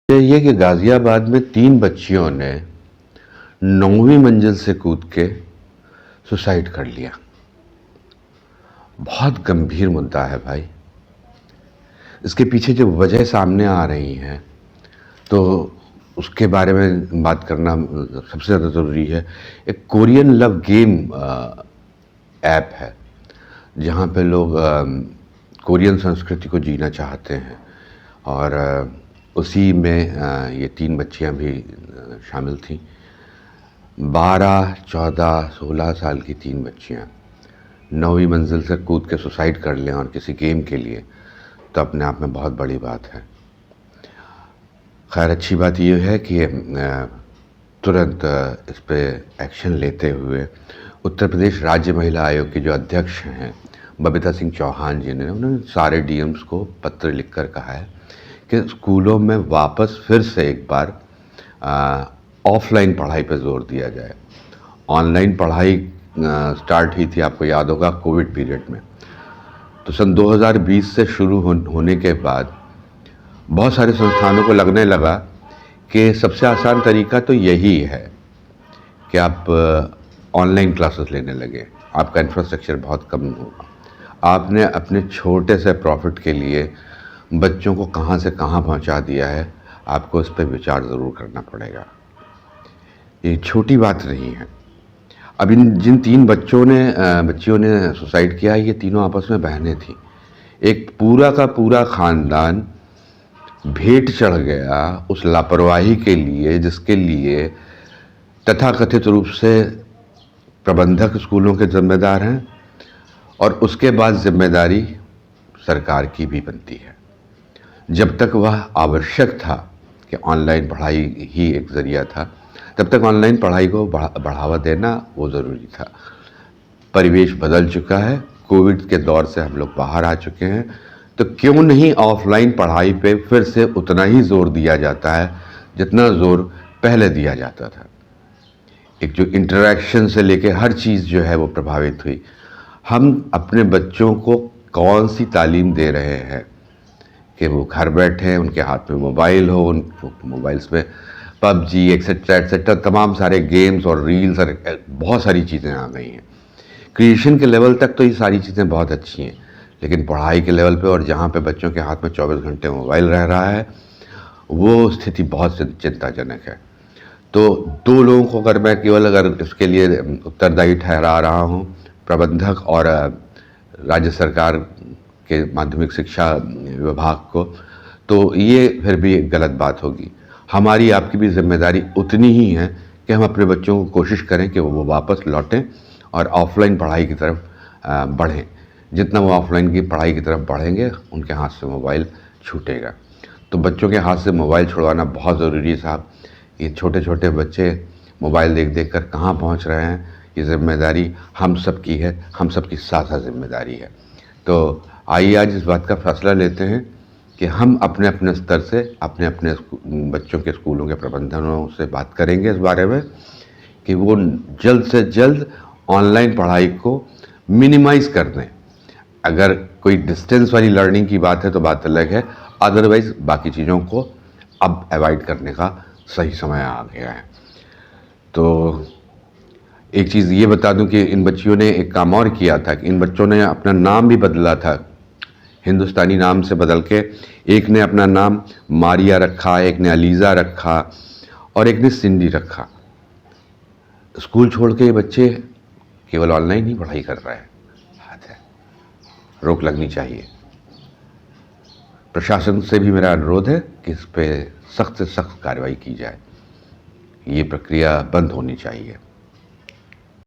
ये कि गाज़ियाबाद में 3 बच्चियों ने 9वीं मंजिल से कूद के सुसाइड कर लिया। बहुत गंभीर मुद्दा है भाई। इसके पीछे जो वजह सामने आ रही हैं तो उसके बारे में बात करना सबसे ज़्यादा ज़रूरी है। एक कोरियन लव गेम ऐप है जहाँ पे लोग कोरियन संस्कृति को जीना चाहते हैं और उसी में ये 3 बच्चियाँ भी शामिल थीं। 12, 14, 16 साल की 3 बच्चियाँ 9वीं मंजिल से कूद के सुसाइड कर लें और किसी गेम के लिए, तो अपने आप में बहुत बड़ी बात है। खैर, अच्छी बात ये है कि तुरंत इस पे एक्शन लेते हुए उत्तर प्रदेश राज्य महिला आयोग के जो अध्यक्ष हैं बबीता सिंह चौहान जी ने, उन्होंने सारे डीएम्स को पत्र लिखकर कहा है कि स्कूलों में वापस फिर से एक बार ऑफलाइन पढ़ाई पर जोर दिया जाए। ऑनलाइन पढ़ाई स्टार्ट हुई थी, आपको याद होगा, कोविड पीरियड में। तो सन 2020 से शुरू होने के बाद बहुत सारे संस्थानों को लगने लगा कि सबसे आसान तरीका तो यही है कि आप ऑनलाइन क्लासेस लेने लगे। आपका इंफ्रास्ट्रक्चर बहुत कम होगा। आपने अपने छोटे से प्रॉफिट के लिए बच्चों को कहाँ से कहाँ पहुँचा दिया है, आपको इस पर विचार ज़रूर करना पड़ेगा। ये छोटी बात नहीं है। अब जिन 3 बच्चियों ने सुसाइड किया, ये तीनों आपस में बहनें थीं। एक पूरा का पूरा ख़ानदान भेंट चढ़ गया उस लापरवाही के लिए जिसके लिए तथाकथित रूप से प्रबंधक स्कूलों के जिम्मेदार हैं, और उसके बाद जिम्मेदारी सरकार की भी बनती है। जब तक वह आवश्यक था कि ऑनलाइन पढ़ाई ही एक ज़रिया था, तब तक ऑनलाइन पढ़ाई को बढ़ावा देना वो ज़रूरी था। परिवेश बदल चुका है, कोविड के दौर से हम लोग बाहर आ चुके हैं, तो क्यों नहीं ऑफलाइन पढ़ाई पे फिर से उतना ही ज़ोर दिया जाता है जितना ज़ोर पहले दिया जाता था। एक जो इंटरेक्शन से लेके हर चीज़ जो है वो प्रभावित हुई। हम अपने बच्चों को कौन सी तालीम दे रहे हैं कि वो घर बैठे, उनके हाथ में मोबाइल हो, उन मोबाइल्स में पबजी एक्सेट्रा एक्सेट्रा तमाम सारे गेम्स और रील्स और बहुत सारी चीज़ें आ गई हैं। क्रिएशन के लेवल तक तो ये सारी चीज़ें बहुत अच्छी हैं, लेकिन पढ़ाई के लेवल पे और जहाँ पे बच्चों के हाथ में 24 घंटे मोबाइल रह रहा है, वो स्थिति बहुत चिंताजनक है। तो 2 लोगों को अगर इसके लिए उत्तरदायी ठहरा रहा हूँ, प्रबंधक और राज्य सरकार के माध्यमिक शिक्षा विभाग को, तो ये फिर भी एक गलत बात होगी। हमारी आपकी भी जिम्मेदारी उतनी ही है कि हम अपने बच्चों को कोशिश करें कि वो वापस लौटें और ऑफलाइन पढ़ाई की तरफ बढ़ें। जितना वो ऑफलाइन की पढ़ाई की तरफ बढ़ेंगे, उनके हाथ से मोबाइल छूटेगा। तो बच्चों के हाथ से मोबाइल छुड़वाना बहुत ज़रूरी है साहब। ये छोटे छोटे बच्चे मोबाइल देख देख कर कहाँ पहुँच रहे हैं, ये जिम्मेदारी हम सब की है, हम सब की साझा जिम्मेदारी है। तो आइए आज इस बात का फैसला लेते हैं कि हम अपने अपने स्तर से अपने अपने बच्चों के स्कूलों के प्रबंधनों से बात करेंगे इस बारे में कि वो जल्द से जल्द ऑनलाइन पढ़ाई को मिनिमाइज़ कर दें। अगर कोई डिस्टेंस वाली लर्निंग की बात है तो बात अलग है, अदरवाइज़ बाकी चीज़ों को अब अवॉइड करने का सही समय आ गया है। तो एक चीज़ ये बता दूं कि इन बच्चियों ने एक काम और किया था कि इन बच्चों ने अपना नाम भी बदला था, हिंदुस्तानी नाम से बदल के। एक ने अपना नाम मारिया रखा, एक ने अलीज़ा रखा और एक ने सिंडी रखा। स्कूल छोड़ के ये बच्चे केवल ऑनलाइन ही पढ़ाई कर रहे हैं। बात है, रोक लगनी चाहिए। प्रशासन से भी मेरा अनुरोध है कि इस पे सख्त से सख्त कार्रवाई की जाए। ये प्रक्रिया बंद होनी चाहिए।